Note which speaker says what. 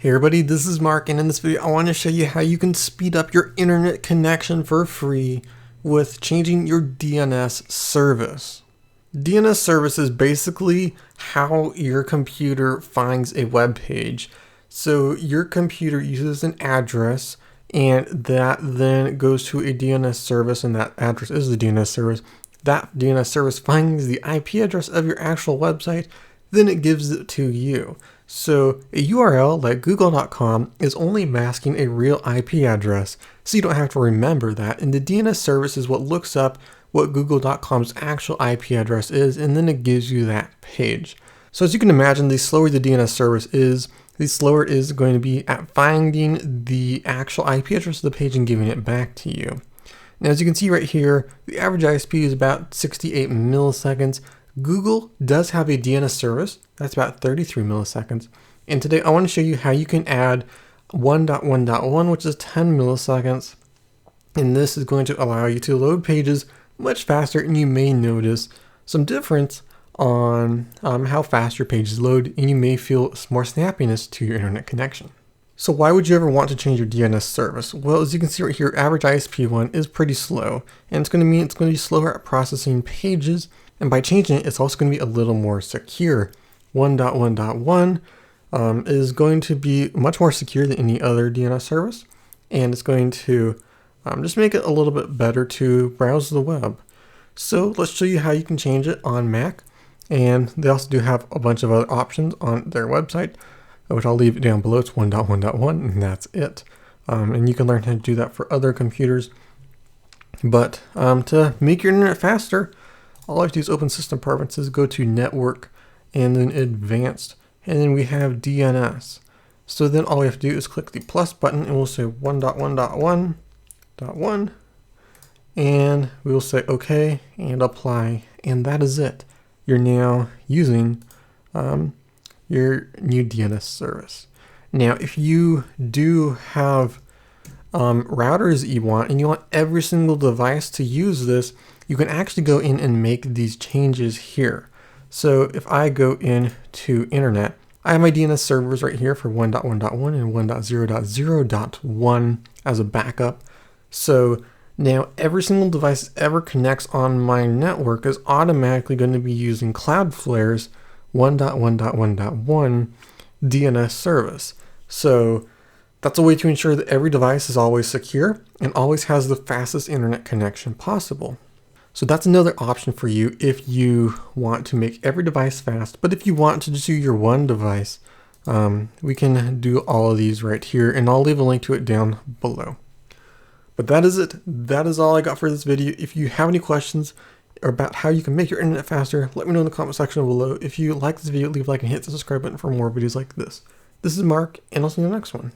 Speaker 1: Hey everybody, this is Mark, and in this video I want to show you how you can speed up your internet connection for free with changing your DNS service. DNS service is basically how your computer finds a web page. So your computer uses an address, and that then goes to a DNS service, and that address is the DNS service. That DNS service finds the IP address of your actual website, then it gives it to you. So a URL like google.com is only masking a real IP address, so you don't have to remember that. And the DNS service is what looks up what google.com's actual IP address is, and then it gives you that page. So as you can imagine, the slower the DNS service is, the slower it is going to be at finding the actual IP address of the page and giving it back to you. Now, as you can see right here, the average ISP is about 68 milliseconds. Google does have a DNS service that's about 33 milliseconds. And today I want to show you how you can add 1.1.1, which is 10 milliseconds. And this is going to allow you to load pages much faster, and you may notice some difference on how fast your pages load, and you may feel more snappiness to your internet connection. So why would you ever want to change your DNS service? Well, as you can see right here, average ISP one is pretty slow, and it's going to mean it's going to be slower at processing pages. And by changing it, it's also going to be a little more secure. 1.1.1 is going to be much more secure than any other DNS service, and it's going to just make it a little bit better to browse the web. So let's show you how you can change it on Mac, and they also do have a bunch of other options on their website, which I'll leave down below. It's 1.1.1, and that's it. And you can learn how to do that for other computers. But to make your internet faster, all I have to do is open System Preferences, go to Network, and then Advanced, and then we have DNS. So then all we have to do is click the plus button, and we'll say 1.1.1.1, and we will say OK and apply, and that is it. You're now using your new DNS service. Now, if you do have routers that you want, and you want every single device to use this, you can actually go in and make these changes here. So if I go into Internet, I have my DNS servers right here for 1.1.1 and 1.0.0.1 as a backup. So now every single device that ever connects on my network is automatically going to be using Cloudflare's 1.1.1.1 DNS service. So that's a way to ensure that every device is always secure and always has the fastest internet connection possible. So that's another option for you if you want to make every device fast. But if you want to just do your one device, we can do all of these right here, and I'll leave a link to it down below. But that is it. That is all I got for this video. If you have any questions about how you can make your internet faster, let me know in the comment section below. If you like this video, leave a like and hit the subscribe button for more videos like this. This is Mark, and I'll see you in the next one.